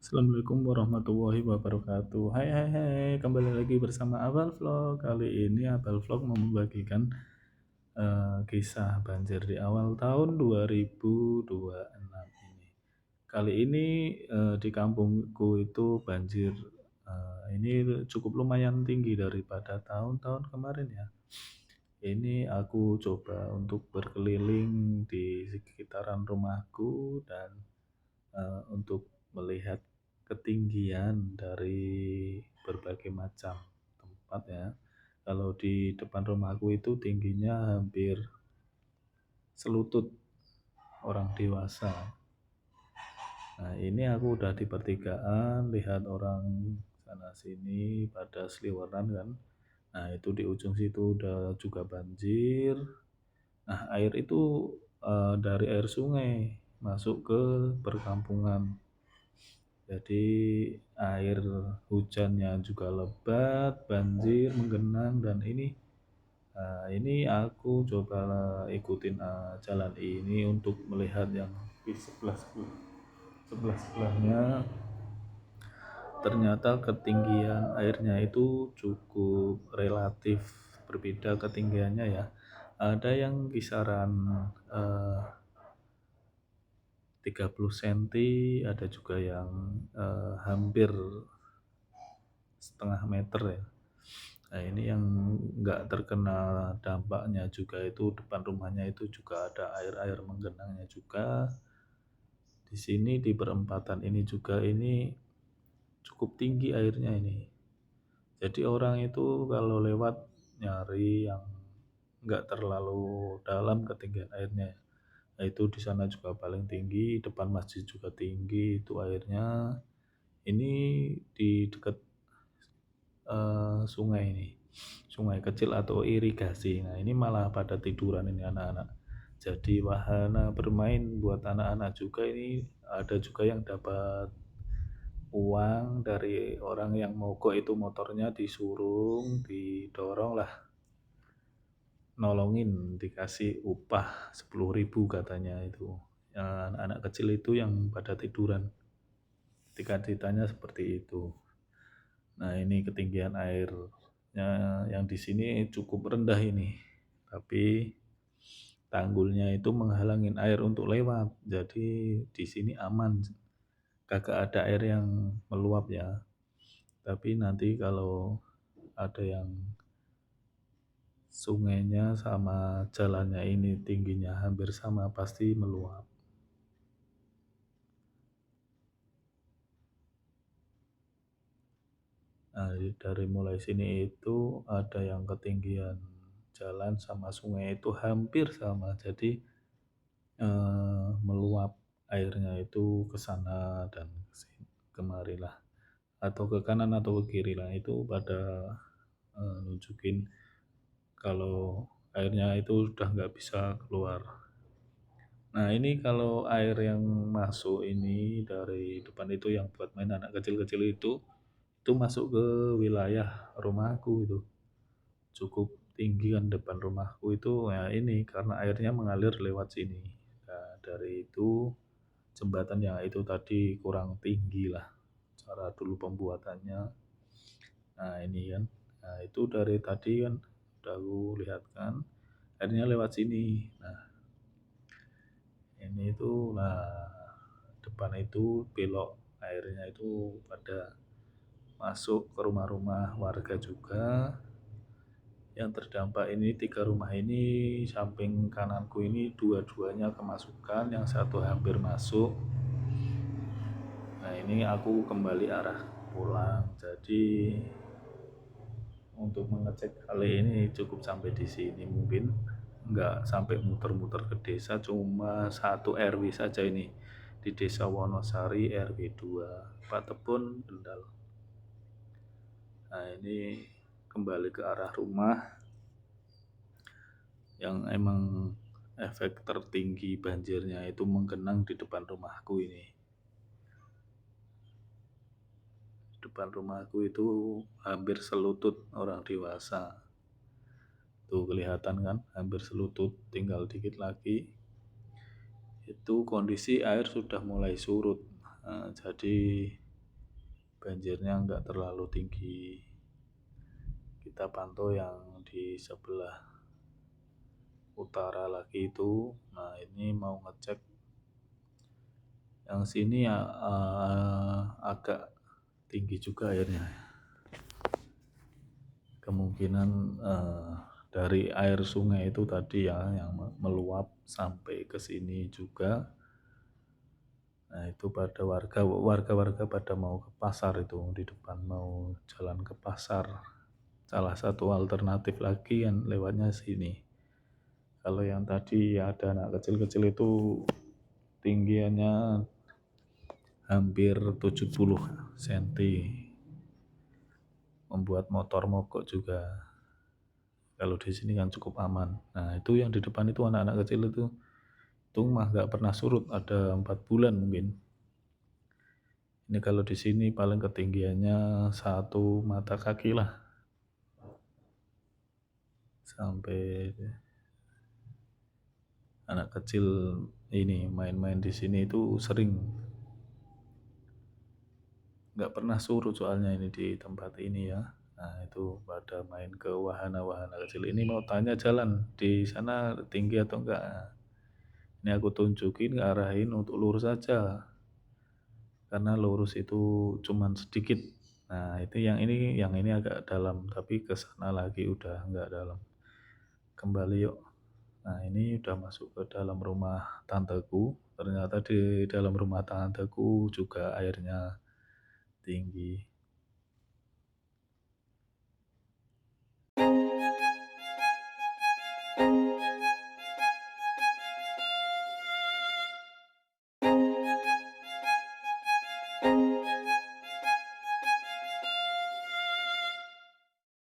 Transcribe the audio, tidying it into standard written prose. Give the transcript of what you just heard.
Assalamualaikum warahmatullahi wabarakatuh. Hai hai hai, kembali lagi bersama Abal Vlog. Kali ini Abal Vlog mau membagikan kisah banjir di awal tahun 2026 ini. Kali ini di kampungku itu banjir ini cukup lumayan tinggi daripada tahun-tahun kemarin ya. Ini aku coba untuk berkeliling di sekitaran rumahku dan untuk melihat ketinggian dari berbagai macam tempat ya. Kalau di depan rumahku itu tingginya hampir selutut orang dewasa. Nah, ini aku udah di pertigaan, lihat orang sana sini pada seliweran kan. Nah, itu di ujung situ udah juga banjir. Nah, air itu dari air sungai masuk ke perkampungan. Jadi air hujannya juga lebat, banjir menggenang dan ini aku coba ikutin jalan ini untuk melihat yang di sebelah sebelahnya. Ternyata ketinggian airnya itu cukup relatif berbeda ketinggiannya ya. Ada yang kisaran eh, 30 cm, ada juga yang hampir setengah meter ya. Nah, ini yang nggak terkena dampaknya juga itu depan rumahnya itu juga ada air-air menggenangnya juga. Di sini di perempatan ini juga ini cukup tinggi airnya ini. Jadi orang itu kalau lewat nyari yang nggak terlalu dalam ketinggian airnya. Nah, itu di sana juga paling tinggi, depan masjid juga tinggi itu airnya. Ini di dekat sungai ini, sungai kecil atau irigasi. Nah, ini malah pada tiduran ini anak-anak. Jadi wahana bermain buat anak-anak juga ini, ada juga yang dapat uang dari orang yang mogok itu motornya disurung, didorong lah, nolongin dikasih upah 10.000 katanya itu. Anak-anak kecil itu yang pada tiduran. Ketika ditanya seperti itu. Nah, ini ketinggian airnya yang di sini cukup rendah ini, tapi tanggulnya itu menghalangin air untuk lewat. Jadi di sini aman, kagak ada air yang meluap ya. Tapi nanti kalau ada yang sungainya sama jalannya ini tingginya hampir sama, pasti meluap. Nah, dari mulai sini itu ada yang ketinggian jalan sama sungai itu hampir sama, jadi meluap airnya itu ke sana dan kemari lah, atau ke kanan atau ke kiri lah, itu pada nunjukin kalau airnya itu udah nggak bisa keluar. Nah, ini kalau air yang masuk ini dari depan itu yang buat main anak kecil-kecil itu masuk ke wilayah rumahku itu. Cukup tinggi kan depan rumahku itu ya, ini karena airnya mengalir lewat sini. Nah, dari itu jembatan yang itu tadi kurang tinggi lah cara dulu pembuatannya. Nah, ini kan, nah itu dari tadi kan udah aku lihat kan airnya lewat sini. Nah, ini itu, nah depan itu belok airnya itu pada masuk ke rumah-rumah warga juga. Yang terdampak ini 3 rumah ini, samping kananku ini dua-duanya kemasukan, yang satu hampir masuk. Nah, ini aku kembali arah pulang, jadi untuk mengecek kali ini cukup sampai di sini, mungkin nggak sampai muter-muter ke desa, cuma satu RW saja ini di Desa Wonosari RW 2 Pak Tebon Kendal. Nah, ini kembali ke arah rumah yang emang efek tertinggi banjirnya itu menggenang di depan rumahku ini. Depan rumahku itu hampir selutut orang dewasa. Tuh kelihatan kan, hampir selutut, tinggal dikit lagi. Itu kondisi air sudah mulai surut. Nah, jadi banjirnya nggak terlalu tinggi. Kita pantau yang di sebelah utara lagi itu. Nah ini mau ngecek yang sini ya, agak tinggi juga airnya. Kemungkinan dari air sungai itu tadi ya yang meluap sampai ke sini juga. Nah itu pada warga pada mau ke pasar itu di depan, mau jalan ke pasar. Salah satu alternatif lagi yang lewatnya sini. Kalau yang tadi ada anak kecil-kecil itu tinggiannya hampir 70 cm, membuat motor mogok juga. Kalau di sini kan cukup aman. Nah itu yang di depan itu anak-anak kecil itu mah nggak pernah surut, ada 4 bulan mungkin. Ini kalau di sini paling ketinggiannya 1 mata kaki lah, sampai anak kecil ini main-main di sini itu sering, nggak pernah surut soalnya ini di tempat ini ya. Nah itu pada main ke wahana-wahana kecil ini. Mau tanya jalan di sana tinggi atau enggak? Ini aku tunjukin, arahin untuk lurus saja, karena lurus itu cuman sedikit. Nah itu yang ini agak dalam, tapi ke sana lagi udah enggak dalam. Kembali yuk. Nah ini udah masuk ke dalam rumah tanteku. Ternyata di dalam rumah tanteku juga airnya tinggi.